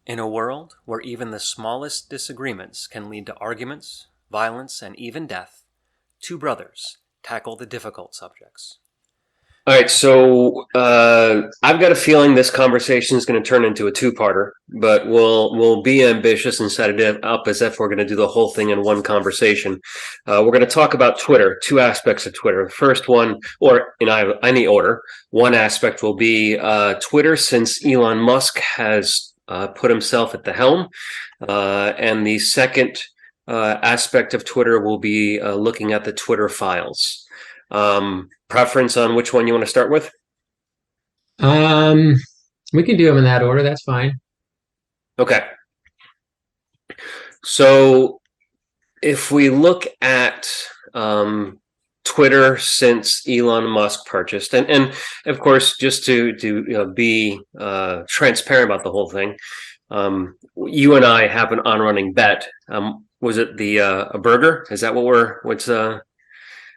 In a world where even the smallest disagreements can lead to arguments, violence, and even death, two brothers tackle the difficult subjects. All right, so I've got a feeling this conversation is going to turn into a two-parter, but we'll be ambitious and set it up as if we're going to do the whole thing in one conversation. We're going to talk about Twitter, two aspects of Twitter. The first one, or in any order, one aspect will be Twitter, since Elon Musk has put himself at the helm, and the second aspect of Twitter will be looking at the Twitter files. Preference on which one you want to start with? Um, we can do them in that order. That's fine. Okay. So if we look at Twitter since Elon Musk purchased, and of course, just to be transparent about the whole thing, you and I have an on-running bet. Was it the a burger? Is that what's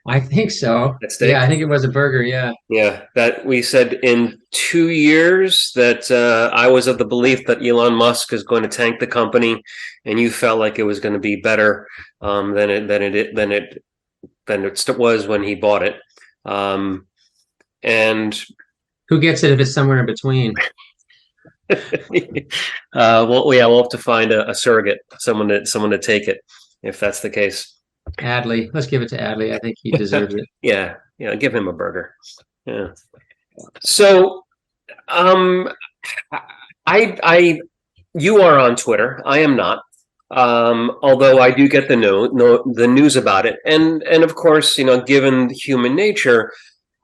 I think so. at Yeah, stake? I think it was a burger. Yeah. Yeah, that we said in 2 years that I was of the belief that Elon Musk is going to tank the company, and you felt like it was going to be better than it was when he bought it. And Who gets it if it's somewhere in between? well, yeah, we'll have to find a surrogate, someone to take it, if that's the case. Adley. Let's give it to Adley. I think he deserves it. Yeah, yeah, give him a burger. Yeah. So, um, I, you are on Twitter. I am not. Although I do get the news about it, and of course, given human nature,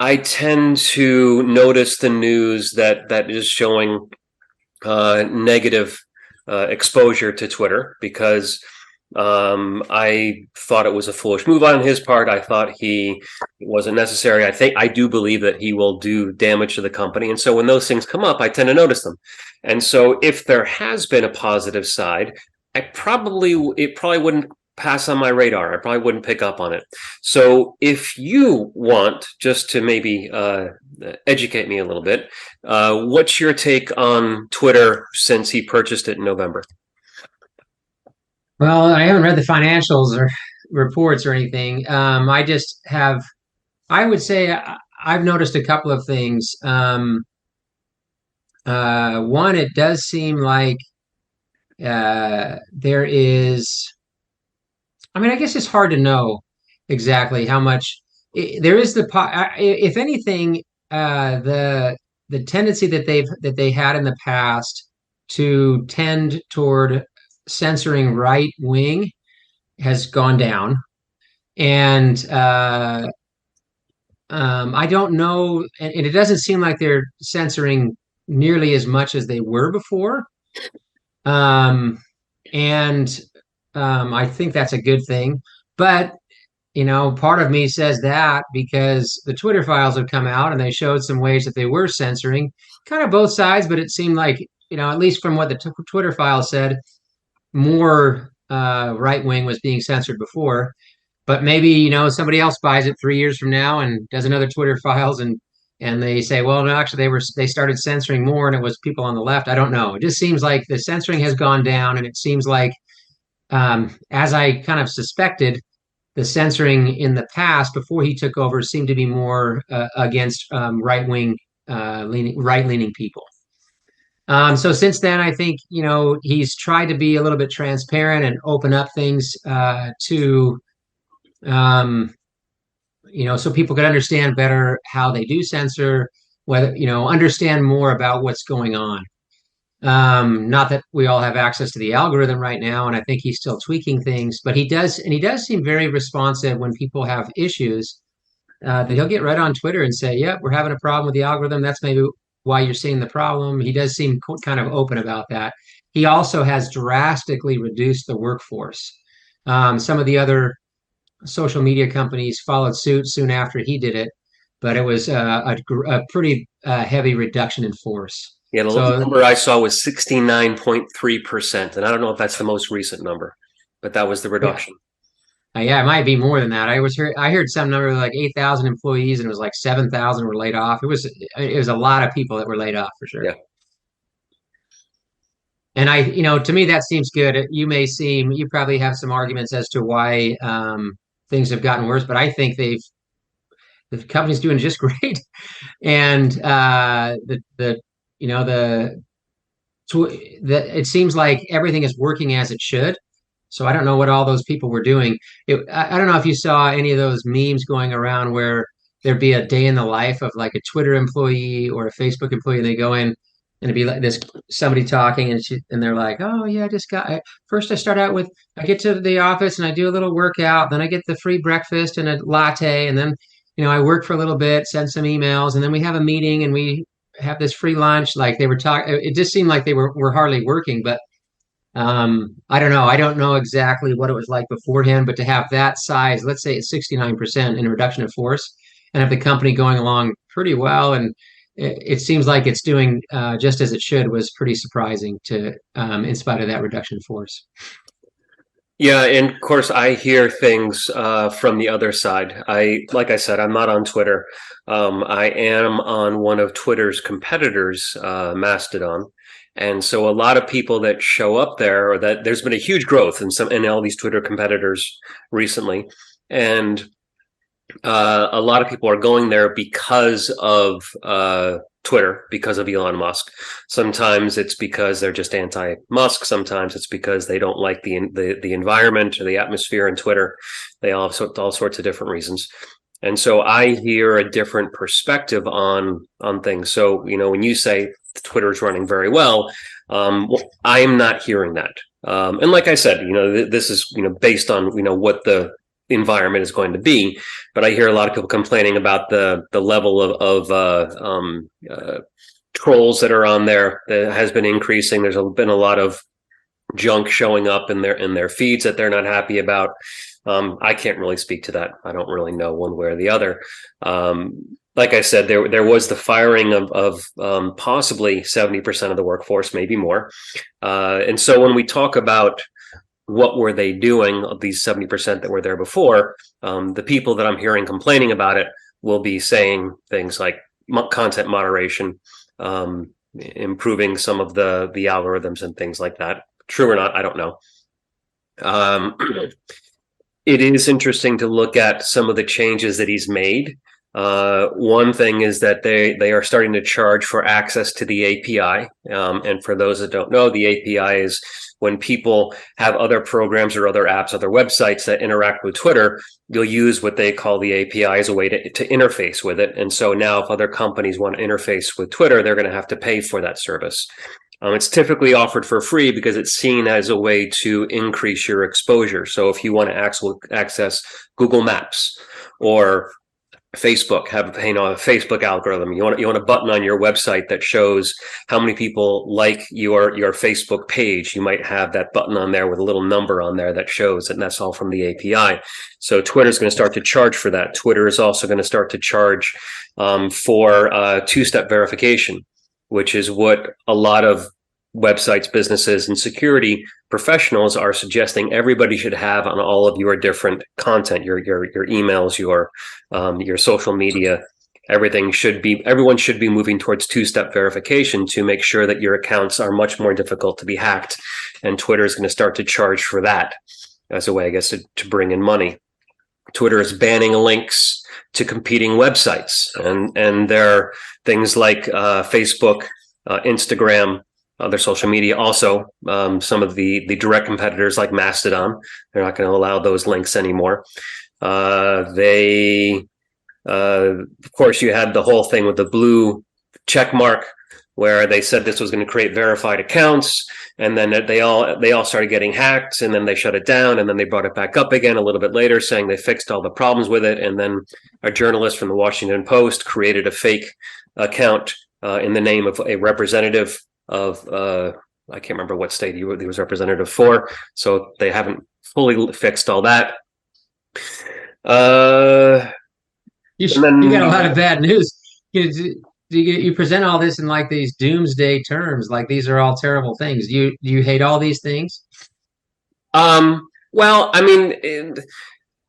I tend to notice the news that is showing negative exposure to Twitter because I thought it was a foolish move on his part. I thought it wasn't necessary. I do believe that he will do damage to the company. And so when those things come up, I tend to notice them. And so if there has been a positive side, it probably wouldn't pass on my radar. I probably wouldn't pick up on it. So if you want just to maybe educate me a little bit, what's your take on Twitter since he purchased it in November? Well, I haven't read the financials or reports or anything. I just have, I would say I've noticed a couple of things. One, it does seem like there is, I mean, I guess it's hard to know exactly how much there is if anything, the tendency that they had in the past to tend toward censoring right wing has gone down. And I don't know, and it doesn't seem like they're censoring nearly as much as they were before. Um, and I think that's a good thing. But part of me says that because the Twitter files have come out and they showed some ways that they were censoring, kind of both sides. But it seemed like, at least from what the Twitter files said, more right wing was being censored before. But maybe, somebody else buys it 3 years from now and does another Twitter files and they say, well, no, actually they started censoring more and it was people on the left. I don't know. It just seems like the censoring has gone down, and it seems like, as I kind of suspected, the censoring in the past before he took over seemed to be more against right leaning people. So since then, I think he's tried to be a little bit transparent and open up things to um, so people could understand better how they do censor, whether understand more about what's going on. Not that we all have access to the algorithm right now, and I think he's still tweaking things, but he does seem very responsive when people have issues. That he'll get right on Twitter and say, "Yep, we're having a problem with the algorithm. That's maybe why you're seeing the problem." He does seem kind of open about that. He also has drastically reduced the workforce. Some of the other social media companies followed suit soon after he did it, but it was a pretty heavy reduction in force. Yeah, the So number I saw was 69.3%. And I don't know if that's the most recent number, but that was the yeah, reduction. yeah, it might be more than that. I heard some number like 8,000 employees, and it was like 7,000 were laid off. It was a lot of people that were laid off for sure. Yeah. And to me, that seems good. You probably have some arguments as to why things have gotten worse, but I think the company's doing just great. And you know, it seems like everything is working as it should. So I don't know what all those people were doing. I don't know if you saw any of those memes going around where there'd be a day in the life of like a Twitter employee or a Facebook employee, and they go in and it'd be like this somebody talking, and they're like, "Oh yeah, first I start out with I get to the office and I do a little workout, then I get the free breakfast and a latte, and then I work for a little bit, send some emails, and then we have a meeting and we have this free lunch." Like they were talking, it just seemed like they were hardly working, but I don't know. I don't know exactly what it was like beforehand, but to have that size, let's say it's 69% in reduction of force, and have the company going along pretty well, and it seems like it's doing just as it should, was pretty surprising in spite of that reduction in force. Yeah, and of course I hear things from the other side. Like I said, I'm not on Twitter. I am on one of Twitter's competitors, Mastodon. And so a lot of people that show up there, or that there's been a huge growth in all these Twitter competitors recently. And a lot of people are going there because of Twitter, because of Elon Musk. Sometimes it's because they're just anti-Musk. Sometimes it's because they don't like the environment or the atmosphere in Twitter. They all sorts of different reasons. And so I hear a different perspective on things. So, when you say Twitter is running very well, I am not hearing that. And like I said, this is, based on, what the environment is going to be. But I hear a lot of people complaining about the level of trolls that are on there that has been increasing. There's been a lot of junk showing up in their feeds that they're not happy about. I can't really speak to that. I don't really know one way or the other. Like I said, there was the firing of possibly 70% of the workforce, maybe more. And so when we talk about what were they doing, of these 70% that were there before, the people that I'm hearing complaining about it will be saying things like content moderation, improving some of the algorithms and things like that. True or not, I don't know. It is interesting to look at some of the changes that he's made. One thing is that they are starting to charge for access to the API. And for those that don't know, the API is when people have other programs or other apps, other websites that interact with Twitter, you'll use what they call the API as a way to interface with it. And so now if other companies want to interface with Twitter, they're going to have to pay for that service. It's typically offered for free because it's seen as a way to increase your exposure. So if you want to access Google Maps or Facebook, have a Facebook algorithm, you want a button on your website that shows how many people like your Facebook page, you might have that button on there with a little number on there that shows, and that's all from the API. So Twitter is going to start to charge for that. Twitter is also going to start to charge for two-step verification, which is what a lot of websites, businesses, and security professionals are suggesting everybody should have on all of your different content, your emails, your social media. Everyone should be moving towards two-step verification to make sure that your accounts are much more difficult to be hacked. And Twitter is going to start to charge for that as a way, I guess, to bring in money. Twitter is banning links to competing websites, and there are things like Facebook, Instagram, other social media. Also, some of the direct competitors like Mastodon, they're not going to allow those links anymore. Of course, you had the whole thing with the blue check mark, where they said this was going to create verified accounts, and then they all started getting hacked, and then they shut it down, and then they brought it back up again a little bit later, saying they fixed all the problems with it. And then a journalist from the Washington Post created a fake account in the name of a representative of I can't remember what state he was representative for. So they haven't fully fixed all that. You got a lot of bad news. You present all this in like these doomsday terms, like these are all terrible things. Do you hate all these things? Well, I mean,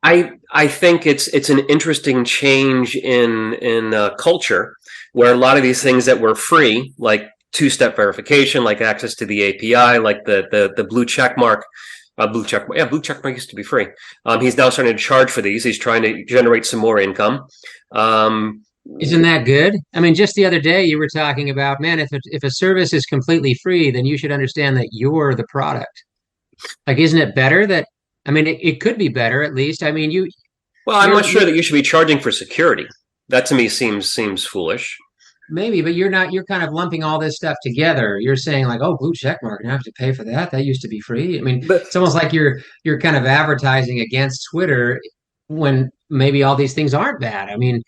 I think it's an interesting change in culture, where a lot of these things that were free, like two-step verification, like access to the API, like the blue check mark. Blue check mark used to be free. He's now starting to charge for these. He's trying to generate some more income. Isn't that good? I mean, just the other day you were talking about, man, if a service is completely free, then you should understand that you're the product. Like, isn't it better that, I mean, it could be better at least. I mean, Well, I'm not sure that you should be charging for security. That to me seems foolish. maybe, but you're kind of lumping all this stuff together. You're saying like, oh, blue check mark, you have to pay for that. That used to be free. I mean, But it's almost like you're kind of advertising against Twitter when maybe all these things aren't bad. I mean,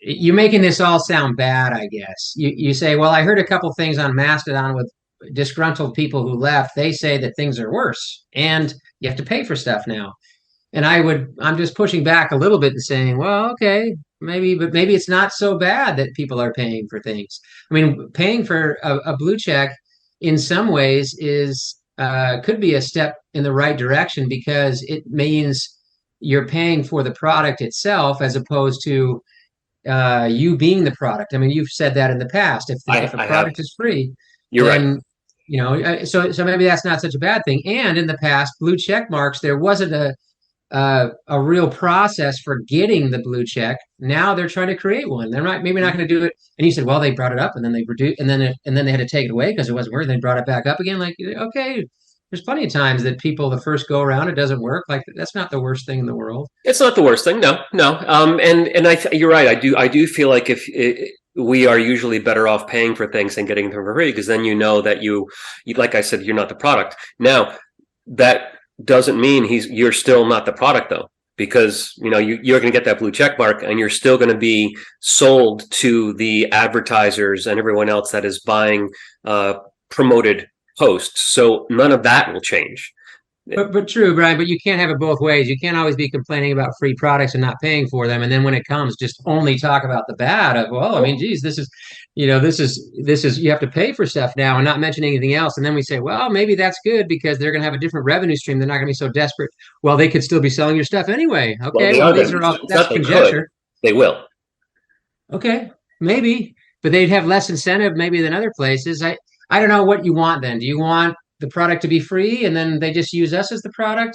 you're making this all sound bad, I guess. You say, well, I heard a couple things on Mastodon with disgruntled people who left. They say that things are worse and you have to pay for stuff now. And I'm just pushing back a little bit and saying, well, okay, maybe, but maybe it's not so bad that people are paying for things. I mean, paying for a blue check in some ways is could be a step in the right direction because it means you're paying for the product itself as opposed to you being the product. I mean, you've said that in the past. If a I have. product is free, You're right. then so maybe that's not such a bad thing. And in the past, blue check marks, there wasn't a real process for getting the blue check. Now they're trying to create one. They're maybe not going to do it. And you said, well, they brought it up and then they reduced and then they had to take it away because it wasn't working. They brought it back up again. Like, okay, there's plenty of times that people the first go around it doesn't work. Like that's not the worst thing in the world. It's not the worst thing. No, no. You're right. I do feel like we are usually better off paying for things than getting them for free because then you know that you, like I said, you're not the product. Now that doesn't mean you're still not the product though, because you're going to get that blue check mark and you're still going to be sold to the advertisers and everyone else that is buying promoted posts. So none of that will change. But true, Brian, but you can't have it both ways. You can't always be complaining about free products and not paying for them. And then when it comes, just only talk about the bad of, well, I mean, geez, this is you have to pay for stuff now and not mention anything else. And then we say, well, maybe that's good because they're going to have a different revenue stream. They're not going to be so desperate. Well, they could still be selling your stuff anyway. Okay. Well, these are all, that's conjecture. They will. Okay. Maybe, but they'd have less incentive maybe than other places. I don't know what you want then. Do you want the product to be free and then they just use us as the product,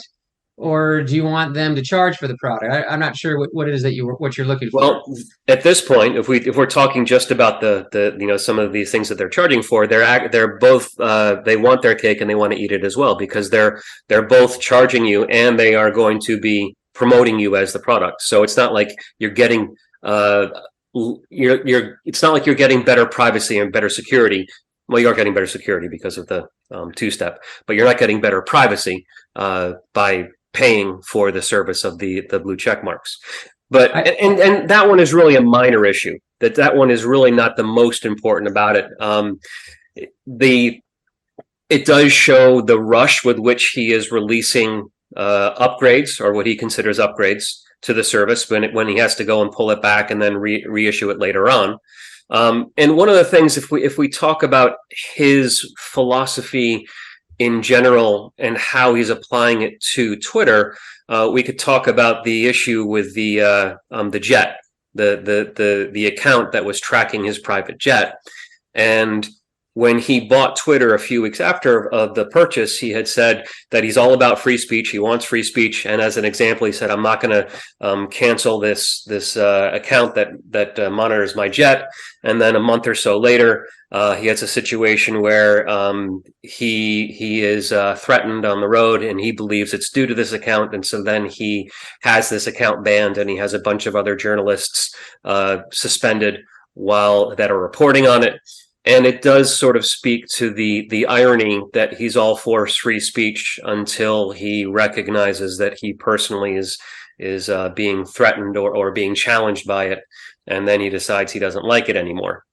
or do you want them to charge for the product? I'm not sure what it is that what you're looking for. Well, at this point, if we're talking just about the some of these things that they're charging for, they're both they want their cake and they want to eat it as well because they're both charging you and they are going to be promoting you as the product. So it's not like you're getting it's not like you're getting better privacy and better security. Well, you are getting better security because of the two-step, but you're not getting better privacy by paying for the service of the blue check marks. But and that one is really a minor issue. That one is really not the most important about it. It does show the rush with which he is releasing upgrades or what he considers upgrades to the service when he has to go and pull it back and then reissue it later on. And one of the things, if we talk about his philosophy in general and how he's applying it to Twitter, we could talk about the issue with the jet, the account that was tracking his private jet. And when he bought Twitter a few weeks after the purchase, he had said that he's all about free speech. He wants free speech. And as an example, he said, I'm not going to cancel this account that monitors my jet. And then a month or so later, he has a situation where he is threatened on the road and he believes it's due to this account. And so then he has this account banned and he has a bunch of other journalists suspended that are reporting on it. And it does sort of speak to the irony that he's all for free speech until he recognizes that he personally is being threatened or being challenged by it, and then he decides he doesn't like it anymore.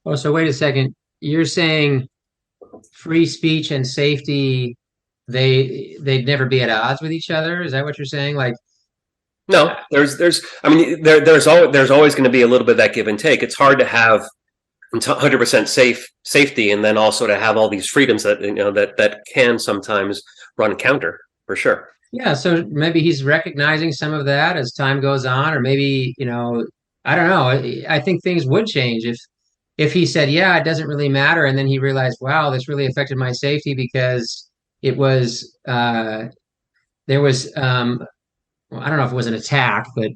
Oh, so wait a second. You're saying free speech and safety, they'd never be at odds with each other? Is that what you're saying? Like, no, there's always going to be a little bit of that give and take. It's hard to have 100% safety and then also to have all these freedoms that that can sometimes run counter, for sure. Yeah, so maybe he's recognizing some of that as time goes on, or maybe I don't know. I think things would change if he said, yeah, it doesn't really matter, and then he realized, wow, this really affected my safety because it was there was well, I don't know if it was an attack, but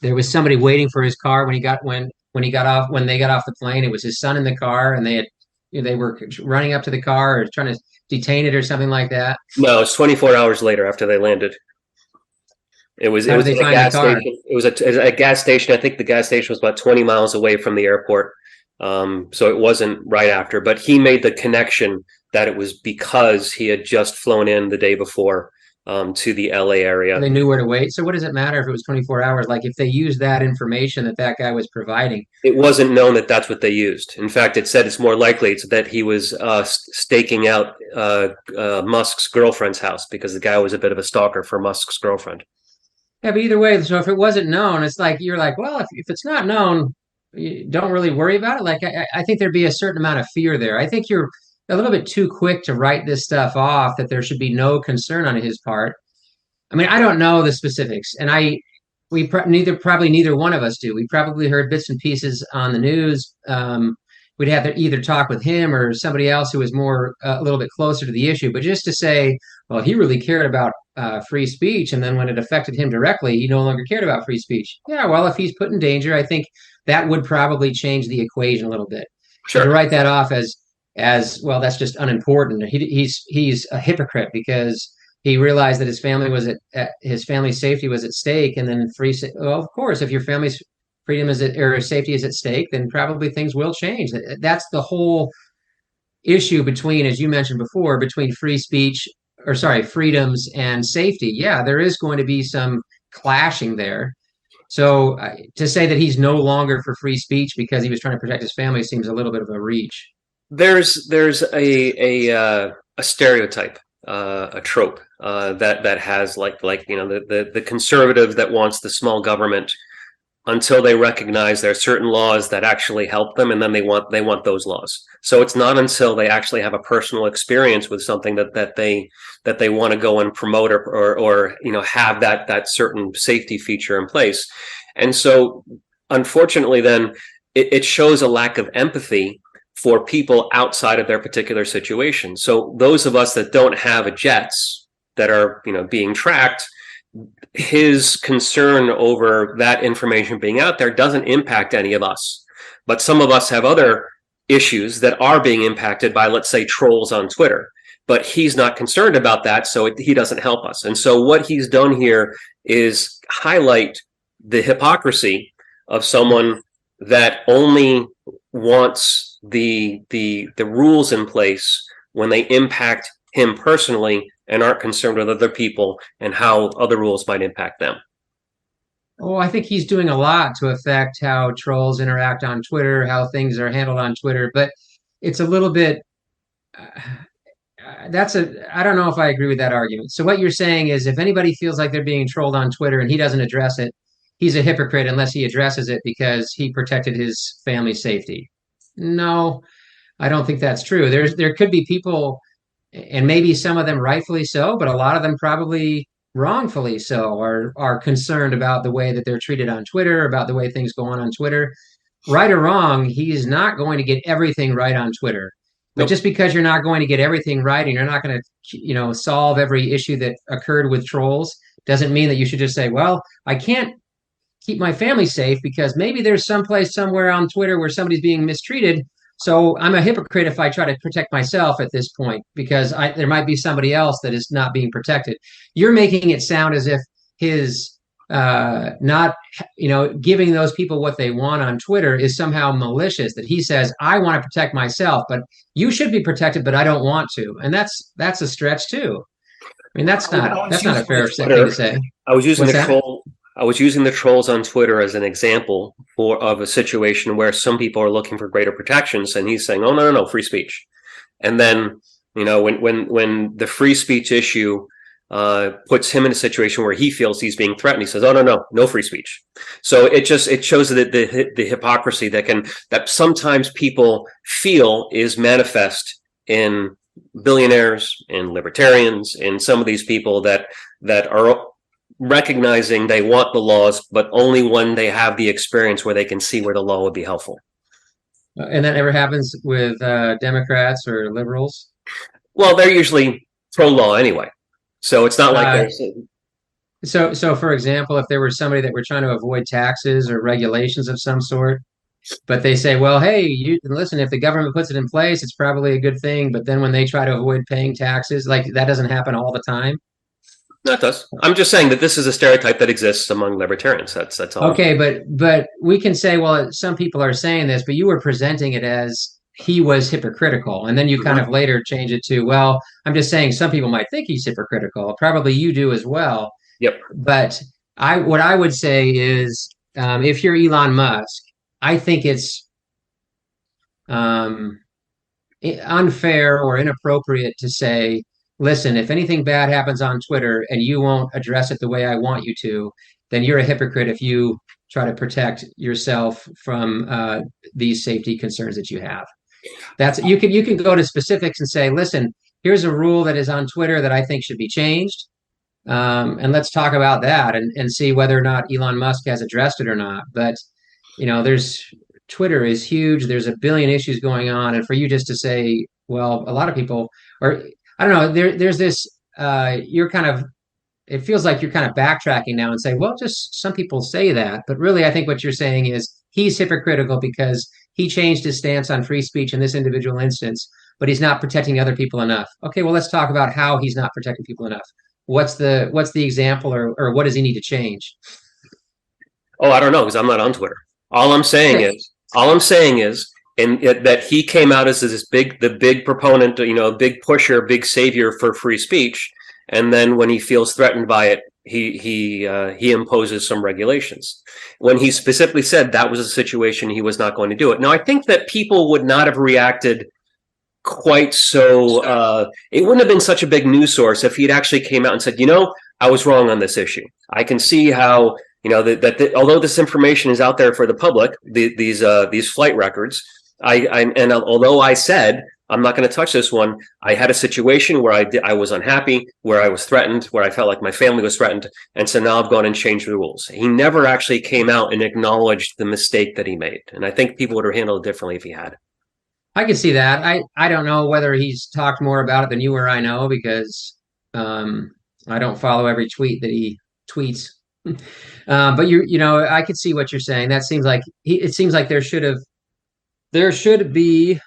there was somebody waiting for his car when he got off when they got off the plane. It was his son in the car, and they were running up to the car or trying to detain it or something like that. No, it's 24 hours later after they landed. It was How did they at a find the gas car? station. It was a gas station. I think the gas station was about 20 miles away from the airport. So it wasn't right after, but he made the connection that it was because he had just flown in the day before to the LA area. They knew where to wait. So what does it matter if it was 24 hours? Like if they used that information that that guy was providing. It wasn't known that that's what they used. In fact, it said it's more likely it's that he was staking out Musk's girlfriend's house because the guy was a bit of a stalker for Musk's girlfriend. Yeah, but either way, so if it wasn't known, it's like you're like, well, if it's not known, you don't really worry about it. Like I think there'd be a certain amount of fear there. I think you're a little bit too quick to write this stuff off that there should be no concern on his part. I mean, I don't know the specifics, and neither one of us do. We probably heard bits and pieces on the news. We'd have to either talk with him or somebody else who was more a little bit closer to the issue. But just to say, well, he really cared about free speech, and then when it affected him directly, he no longer cared about free speech. Yeah, well, if he's put in danger, I think that would probably change the equation a little bit. But to Sure. write that off as well, that's just unimportant. He's a hypocrite because he realized that his family was at his family's safety was at stake, and then well, of course, if your family's freedom is at, or safety is at stake, then probably things will change. That's the whole issue between, as you mentioned before, between free speech or sorry, freedoms and safety. Yeah, there is going to be some clashing there. So to say that he's no longer for free speech because he was trying to protect his family seems a little bit of a reach. There's a stereotype, a trope that has the conservative that wants the small government until they recognize there are certain laws that actually help them, and then they want those laws. So it's not until they actually have a personal experience with something that they want to go and promote or have that certain safety feature in place. And so unfortunately then it shows a lack of empathy for people outside of their particular situation. So those of us that don't have jets that are being tracked, his concern over that information being out there doesn't impact any of us. But some of us have other issues that are being impacted by, let's say, trolls on Twitter. But he's not concerned about that, so he doesn't help us. And so what he's done here is highlight the hypocrisy of someone that only wants the rules in place when they impact him personally and aren't concerned with other people and how other rules might impact them. Oh, I think he's doing a lot to affect how trolls interact on Twitter, how things are handled on Twitter, but it's a little bit I don't know if I agree with that argument. So what you're saying is if anybody feels like they're being trolled on Twitter and he doesn't address it, he's a hypocrite unless he addresses it because he protected his family's safety. No, I don't think that's true. There could be people, and maybe some of them rightfully so, but a lot of them probably wrongfully so, are concerned about the way that they're treated on Twitter, about the way things go on Twitter. Right or wrong, he is not going to get everything right on Twitter. But Nope. just because you're not going to get everything right and you're not going to, solve every issue that occurred with trolls, doesn't mean that you should just say, well, I can't keep my family safe because maybe there's someplace somewhere on Twitter where somebody's being mistreated. So I'm a hypocrite if I try to protect myself at this point because there might be somebody else that is not being protected. You're making it sound as if his not giving those people what they want on Twitter is somehow malicious, that he says I want to protect myself but you should be protected but I don't want to, and that's a stretch too. I mean that's not a fair thing to say. I was using What's the that? troll. I was using the trolls on Twitter as an example of a situation where some people are looking for greater protections, and he's saying, "Oh no, free speech." And then when the free speech issue puts him in a situation where he feels he's being threatened, he says, "Oh no free speech." So it shows that the hypocrisy that sometimes people feel is manifest in billionaires and libertarians and some of these people that are recognizing they want the laws, but only when they have the experience where they can see where the law would be helpful. And that never happens with Democrats or liberals. Well, they're usually pro-law anyway, so it's not like Uh, there's. so for example, if there was somebody that were trying to avoid taxes or regulations of some sort, but they say, well, hey, you listen, if the government puts it in place, it's probably a good thing. But then when they try to avoid paying taxes, like that doesn't happen all the time. No, it does. I'm just saying that this is a stereotype that exists among libertarians. That's all. Okay, but we can say, well, some people are saying this, but you were presenting it as he was hypocritical, and then you kind Mhm. of later change it to, well, I'm just saying some people might think he's hypocritical. Probably you do as well. Yep. But what I would say is, if you're Elon Musk, I think it's um, unfair or inappropriate to say, listen, if anything bad happens on Twitter and you won't address it the way I want you to, then you're a hypocrite if you try to protect yourself from these safety concerns that you have. That's you can go to specifics and say, listen, here's a rule that is on Twitter that I think should be changed. And let's talk about that and see whether or not Elon Musk has addressed it or not. But there's Twitter is huge. There's a billion issues going on, and for you just to say, well, a lot of people, or I don't know, there's this. You're kind of. It feels like you're kind of backtracking now and saying, well, just some people say that, but really, I think what you're saying is he's hypocritical because he changed his stance on free speech in this individual instance, but he's not protecting other people enough. Okay, well, let's talk about how he's not protecting people enough. What's the example, or what does he need to change? Oh, I don't know because I'm not on Twitter. All I'm saying Okay. is, all I'm saying is, that he came out as the big proponent, big pusher, big savior for free speech, and then when he feels threatened by it, he imposes some regulations. When he specifically said that was a situation he was not going to do it. Now, I think that people would not have reacted quite so. It wouldn't have been such a big news source if he'd actually came out and said, I was wrong on this issue. I can see how although this information is out there for the public, these flight records, and although I said I'm not going to touch this one, I had a situation where I was unhappy, where I was threatened, where I felt like my family was threatened, and so now I've gone and changed the rules. He never actually came out and acknowledged the mistake that he made, and I think people would have handled it differently if he had. I can see that. I don't know whether he's talked more about it than you or I know because um, I don't follow every tweet that he tweets. But I could see what you're saying. That seems like it seems like there should be.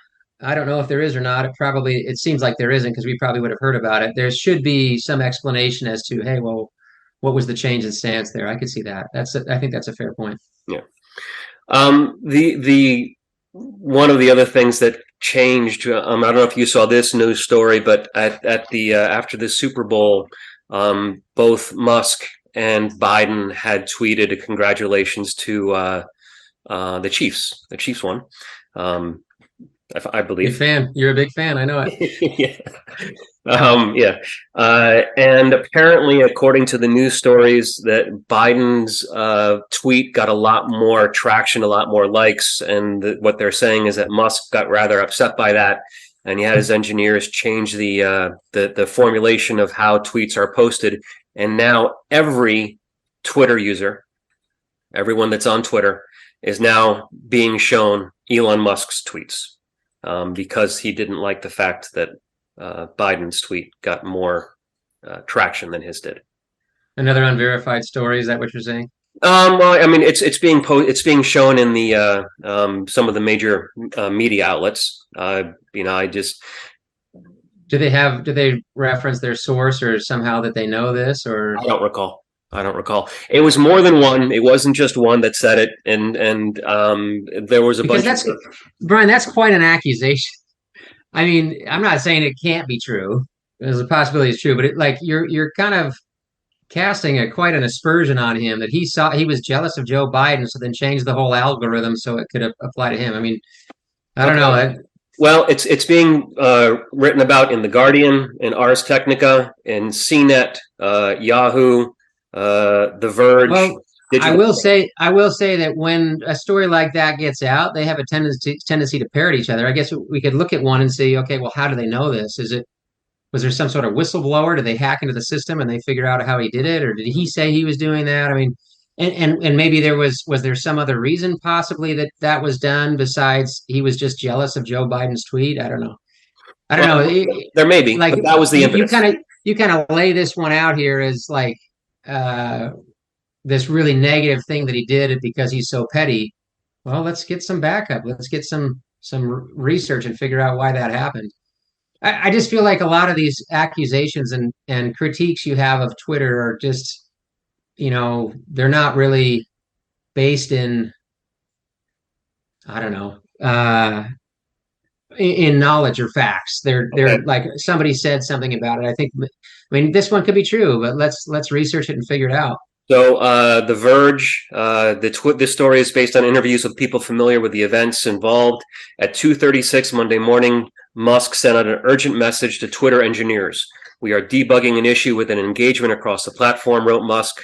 I don't know if there is or not. It seems like there isn't because we probably would have heard about it. There should be some explanation as to, hey, well, what was the change in stance there? I could see that. I think that's a fair point. Yeah. The one of the other things that changed. I don't know if you saw this news story, but at the after the Super Bowl, both Musk and Biden had tweeted a congratulations to the Chiefs. The Chiefs won. I believe. Big fan. You're a big fan. I know it. Yeah. Yeah. And apparently, according to the news stories, that Biden's tweet got a lot more traction, a lot more likes. And what they're saying is that Musk got rather upset by that. And he had his engineers change the formulation of how tweets are posted. And now every Twitter user, everyone that's on Twitter, is now being shown Elon Musk's tweets. Because he didn't like the fact that Biden's tweet got more traction than his did. Another unverified story. Is that what you're saying? Well, I mean, it's being shown in the some of the major media outlets. I just Do they reference their source or somehow that they know this or? I don't recall. It was more than one. It wasn't just one that said it, and there was a Because bunch. Brian, that's quite an accusation. I mean, I'm not saying it can't be true. There's a possibility it's true, but you're kind of casting quite an aspersion on him that he was jealous of Joe Biden, so then changed the whole algorithm so it could apply to him. I mean, I don't know. Well, it's being written about in The Guardian, in Ars Technica, in CNET, Yahoo, The Verge. Well, I will say that when a story like that gets out, they have a tendency to parrot each other. I guess we could look at one and see, okay, well, how do they know this? Was there some sort of whistleblower? Did they hack into the system and they figure out how he did it, or did he say he was doing that? I mean, And maybe was there some other reason possibly that was done besides he was just jealous of Joe Biden's tweet? I don't know. I don't Well, know. there may be, Like but that was the impetus. you kind of lay this one out here as like uh this really negative thing that he did because he's so petty. Well, let's get some backup. Let's get some research and figure out why that happened. I just feel like a lot of these accusations and critiques you have of Twitter are just, they're not really based in, I don't know, in knowledge or facts. They're Okay. like somebody said something about it. I mean, this one could be true, but let's research it and figure it out. So, The Verge, this story is based on interviews with people familiar with the events involved. At 2:36 Monday morning, Musk sent out an urgent message to Twitter engineers. We are debugging an issue with an engagement across the platform, wrote Musk.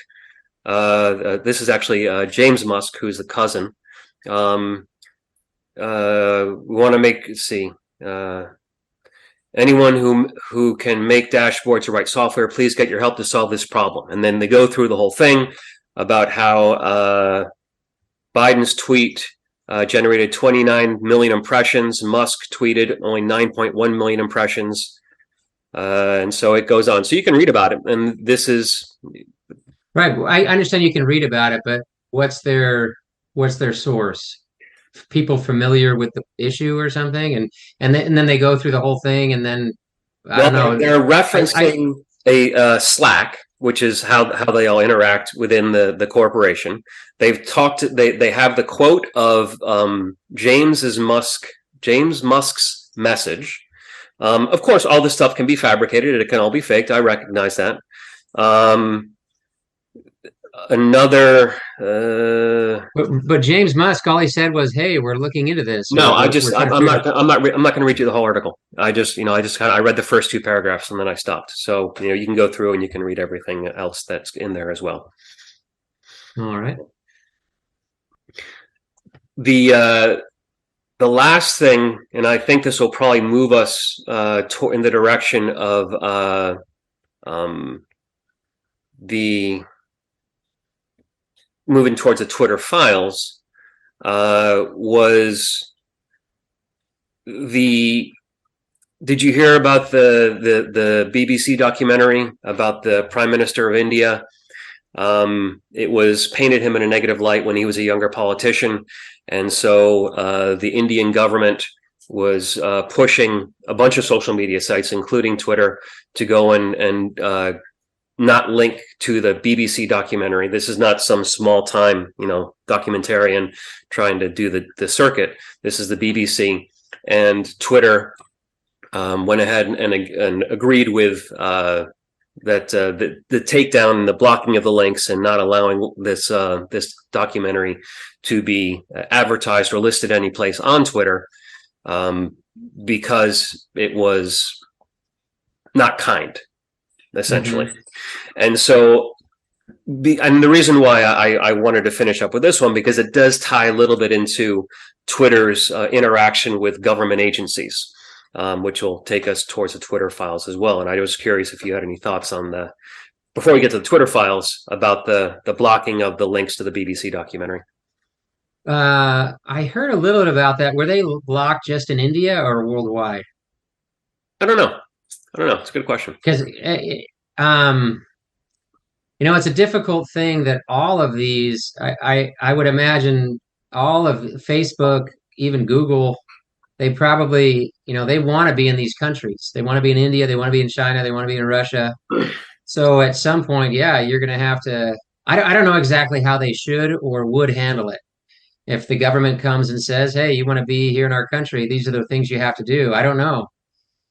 This is actually James Musk, who's the cousin. We want to let's see. Anyone who can make dashboards or write software, please get your help to solve this problem. And then they go through the whole thing about how Biden's tweet generated 29 million impressions. Musk tweeted only 9.1 million impressions. And so it goes on. So you can read about it. And this is Right. I understand you can read about it, but what's their source? People familiar with the issue or something, and then they go through the whole thing, and then I well, don't know. they're I referencing a Slack, which is how they all interact within the corporation. They've talked. They have the quote of James Musk's message. Of course, all this stuff can be fabricated. It can all be faked. I recognize that. Another. but James Musk, all he said was, "Hey, we're looking into this." No, Or we're trying to I'm figure not, I'm not, I'm not going to read you the whole article. I read the first two paragraphs and then I stopped. So, you can go through and you can read everything else that's in there as well. All right. The last thing, and I think this will probably move us in the direction of the moving towards the Twitter files, was did you hear about the BBC documentary about the Prime Minister of India? It was painted him in a negative light when he was a younger politician, and so the Indian government was pushing a bunch of social media sites, including Twitter, to go and not link to the BBC documentary. This is not some small time, documentarian trying to do the circuit. This is the BBC, and Twitter went ahead and agreed with that the takedown and the blocking of the links and not allowing this documentary to be advertised or listed any place on Twitter, because it was not kind, essentially. Mm-hmm. And so, and the reason why I wanted to finish up with this one, because it does tie a little bit into Twitter's interaction with government agencies, which will take us towards the Twitter files as well. And I was curious if you had any thoughts on before we get to the Twitter files, about the blocking of the links to the BBC documentary. I heard a little bit about that. Were they blocked just in India or worldwide? I don't know. It's a good question. Because it's a difficult thing that all of these, I would imagine all of Facebook, even Google, they probably, they want to be in these countries. They want to be in India. They want to be in China. They want to be in Russia. So at some point, yeah, you're going to have to, I don't know exactly how they should or would handle it. If the government comes and says, hey, you want to be here in our country, these are the things you have to do. I don't know.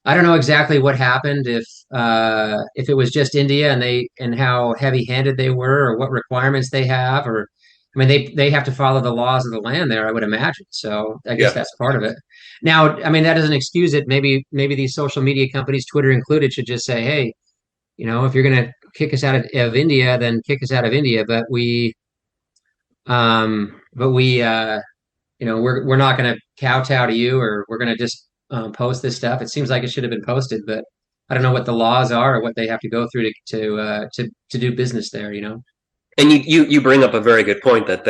I don't know exactly what happened if it was just India and how heavy-handed they were, or what requirements they have, or I mean they have to follow the laws of the land there, I would imagine. So I guess that's part of it. Now, I mean, that doesn't excuse it. Maybe these social media companies, Twitter included, should just say, hey, if you're going to kick us out of India, then kick us out of India. But we we're not going to kowtow to you, or we're going to just post this stuff. It seems like it should have been posted, but I don't know what the laws are or what they have to go through to do business there. And you bring up a very good point that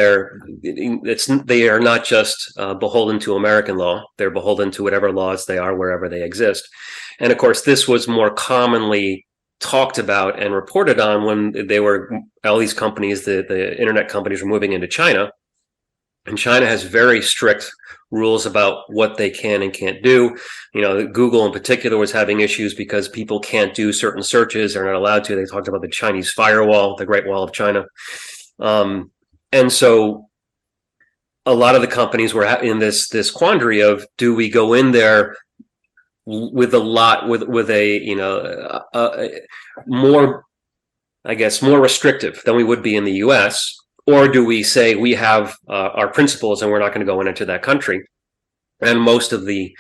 they are not just beholden to American law. They're beholden to whatever laws they are wherever they exist. And of course, this was more commonly talked about and reported on when all these companies, the internet companies, were moving into China. And China has very strict rules about what they can and can't do. Google in particular was having issues because people can't do certain searches. They're not allowed to. They talked about the Chinese firewall, the Great Wall of China. And so a lot of the companies were in this quandary of, do we go in there with more, I guess, more restrictive than we would be in the US? Or do we say we have our principles and we're not going to go into that country? And most of the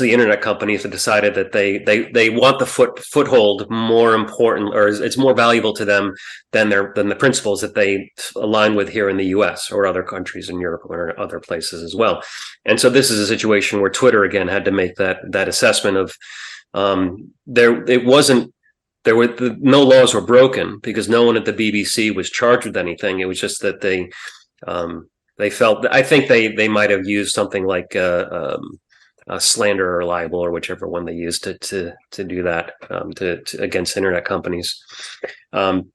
internet companies have decided that they want the foothold more important, or it's more valuable to them than the principles that they align with here in the U.S. or other countries in Europe or other places as well. And so this is a situation where Twitter again had to make that assessment of no laws were broken because no one at the BBC was charged with anything. It was just that they felt, I think they might have used something like slander or libel, or whichever one they used to do that to against internet companies. And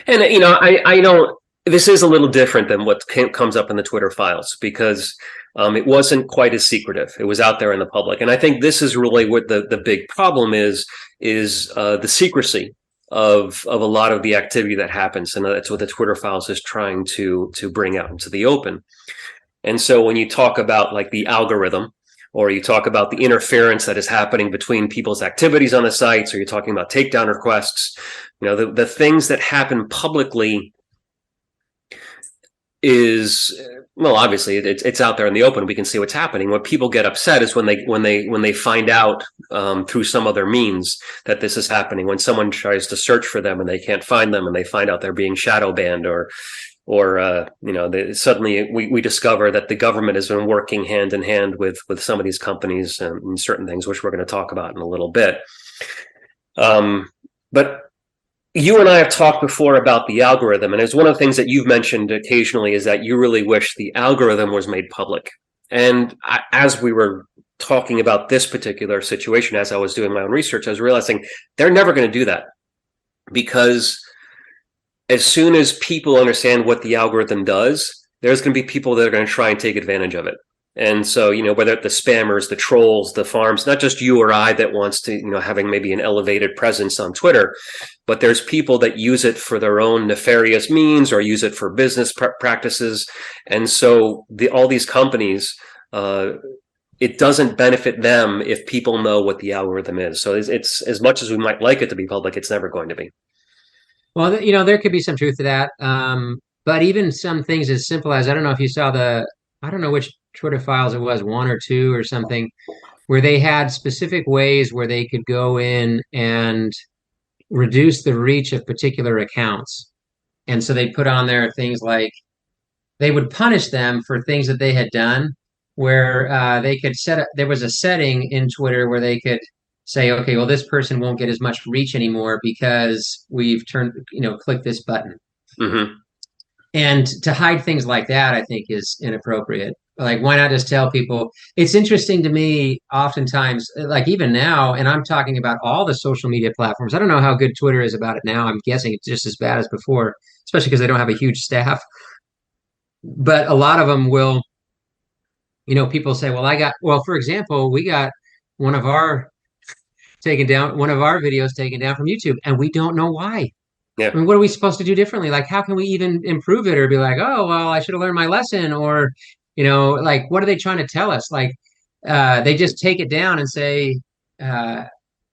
I don't. This is a little different than what comes up in the Twitter files, because it wasn't quite as secretive. It was out there in the public. And I think this is really what the big problem is the secrecy of a lot of the activity that happens. And that's what the Twitter files is trying to bring out into the open. And so when you talk about like the algorithm, or you talk about the interference that is happening between people's activities on the sites, or you're talking about takedown requests, the things that happen publicly is, well, obviously it's out there in the open. We can see what's happening. What people get upset is when they find out through some other means that this is happening. When someone tries to search for them and they can't find them, and they find out they're being shadow banned, or suddenly we discover that the government has been working hand in hand with some of these companies and certain things, which we're going to talk about in a little bit. But you and I have talked before about the algorithm, and it's one of the things that you've mentioned occasionally is that you really wish the algorithm was made public. And as we were talking about this particular situation, as I was doing my own research, I was realizing they're never going to do that, because as soon as people understand what the algorithm does, there's going to be people that are going to try and take advantage of it. And so, whether it's the spammers, the trolls, the farms, not just you or I that wants to, having maybe an elevated presence on Twitter, but there's people that use it for their own nefarious means or use it for business practices. And so all these companies, it doesn't benefit them if people know what the algorithm is. So it's as much as we might like it to be public, it's never going to be. Well, there could be some truth to that. But even some things as simple as, I don't know if you saw I don't know which Twitter files it was, one or two or something, where they had specific ways where they could go in and reduce the reach of particular accounts. And so they put on there things like they would punish them for things that they had done, where they could there was a setting in Twitter where they could say, okay, well, this person won't get as much reach anymore because we've click this button. Mm-hmm. And to hide things like that, I think, is inappropriate. Like, why not just tell people? It's interesting to me, oftentimes, like even now, and I'm talking about all the social media platforms. I don't know how good Twitter is about it now. I'm guessing it's just as bad as before, especially because they don't have a huge staff. But a lot of them will, people say, well, for example, we got one of our videos taken down from YouTube, and we don't know why. Yeah. I mean, what are we supposed to do differently? Like, how can we even improve it, or be like, oh, well, I should have learned my lesson, or, like, what are they trying to tell us? Like, they just take it down and say, at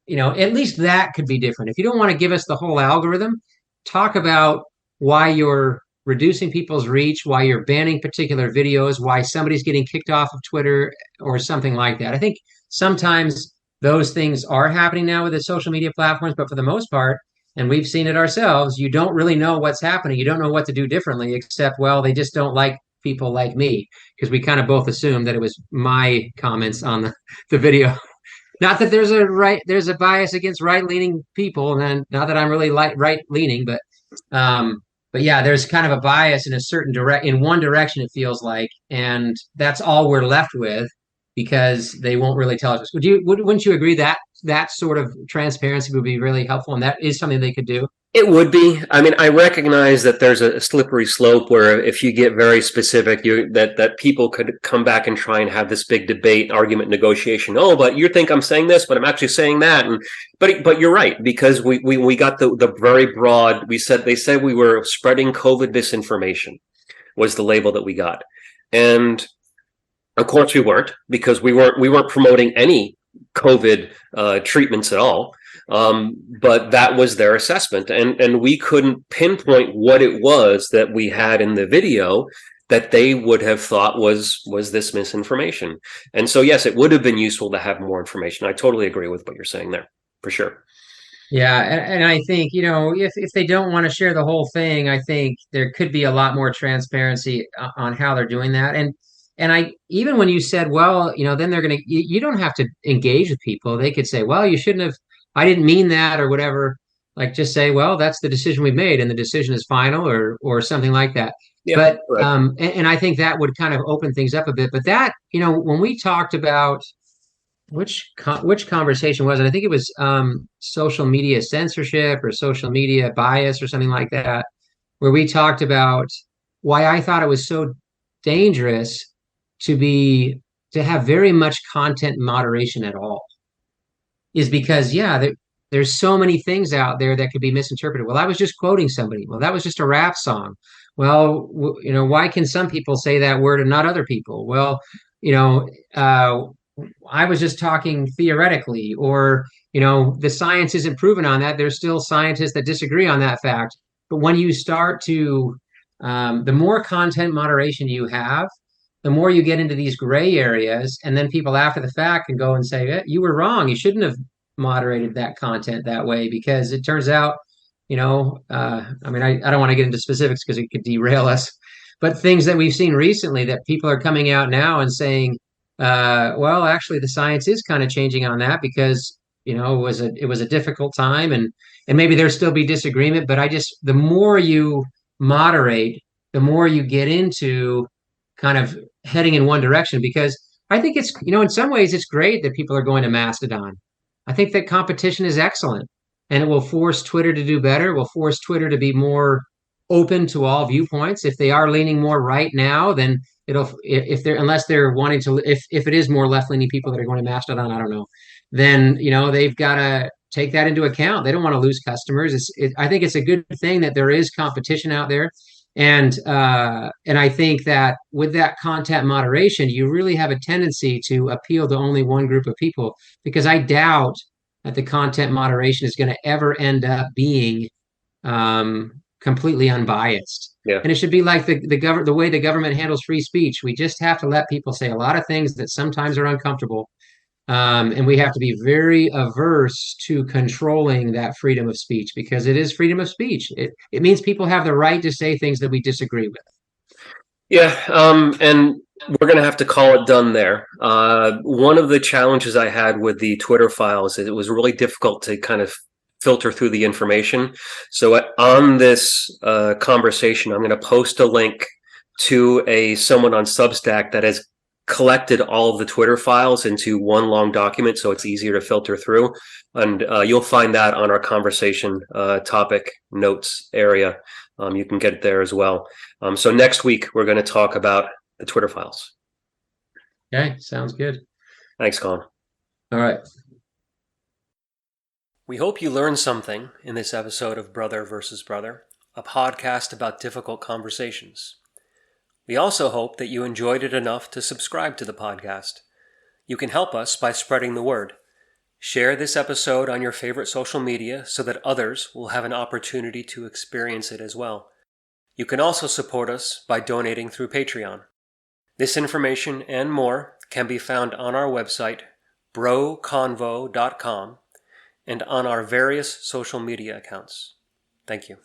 least that could be different. If you don't want to give us the whole algorithm, talk about why you're reducing people's reach, why you're banning particular videos, why somebody's getting kicked off of Twitter or something like that. I think sometimes those things are happening now with the social media platforms, but for the most part, and we've seen it ourselves, you don't really know what's happening. You don't know what to do differently, except, well, they just don't like people like me, because we kind of both assumed that it was my comments on the video. Not that there's a bias against right-leaning people, and not that I'm really right-leaning, but but yeah, there's kind of a bias in a certain in one direction, it feels like, and that's all we're left with because they won't really tell us. Wouldn't you agree that that sort of transparency would be really helpful, and that is something they could do? It would be. I mean, I recognize that there's a slippery slope where if you get very specific, that people could come back and try and have this big debate, argument, negotiation. Oh, but you think I'm saying this, but I'm actually saying that. And but you're right, because we got the very broad. They said we were spreading COVID disinformation was the label that we got, and of course we weren't, because we weren't promoting any COVID treatments at all. But that was their assessment, and we couldn't pinpoint what it was that we had in the video that they would have thought was this misinformation. And so, yes, it would have been useful to have more information. I totally agree with what you're saying there, for sure. Yeah, and I think, if they don't want to share the whole thing, I think there could be a lot more transparency on how they're doing that. And I even when you said, well, then they're gonna you don't have to engage with people. They could say, well, you shouldn't have, I didn't mean that or whatever. Like just say, well, that's the decision we made and the decision is final or something like that. Yeah, But right. and I think that would kind of open things up a bit. But that, when we talked about which conversation was it? I think it was social media censorship or social media bias or something like that, where we talked about why I thought it was so dangerous to have very much content moderation at all. Is because there's so many things out there that could be misinterpreted. Well, I was just quoting somebody. Well, that was just a rap song. Well, why can some people say that word and not other people? Well, you know, uh, I was just talking theoretically, or, the science isn't proven on that. There's still scientists that disagree on that fact. But when you start to, the more content moderation you have, the more you get into these gray areas, and then people after the fact can go and say, you were wrong. You shouldn't have moderated that content that way because it turns out, I mean, I don't want to get into specifics because it could derail us, but things that we've seen recently that people are coming out now and saying, well, actually, the science is kind of changing on that because it was a difficult time, and maybe there still be disagreement. But the more you moderate, the more you get into kind of heading in one direction. Because I think it's in some ways it's great that people are going to Mastodon. I think that competition is excellent, and it will force Twitter to do better. It will force Twitter to be more open to all viewpoints. If they are leaning more right now, then if they're unless they're wanting to if it is more left leaning people that are going to Mastodon, I don't know, then they've got to take that into account. They don't want to lose customers. I think it's a good thing that there is competition out there, and I think that with that content moderation, you really have a tendency to appeal to only one group of people, because I doubt that the content moderation is going to ever end up being completely unbiased. Yeah. And it should be like the way the government handles free speech. We just have to let people say a lot of things that sometimes are uncomfortable. And we have to be very averse to controlling that freedom of speech, because it is freedom of speech. It means people have the right to say things that we disagree with. Yeah, and we're going to have to call it done there. One of the challenges I had with the Twitter files is it was really difficult to kind of filter through the information. So on this conversation, I'm going to post a link to someone on Substack that has collected all of the Twitter files into one long document, so it's easier to filter through. And you'll find that on our conversation topic notes area. You can get it there as well. So next week, we're going to talk about the Twitter files. Okay, sounds good. Thanks, Colin. All right. We hope you learned something in this episode of Brother versus Brother, a podcast about difficult conversations. We also hope that you enjoyed it enough to subscribe to the podcast. You can help us by spreading the word. Share this episode on your favorite social media so that others will have an opportunity to experience it as well. You can also support us by donating through Patreon. This information and more can be found on our website, broconvo.com, and on our various social media accounts. Thank you.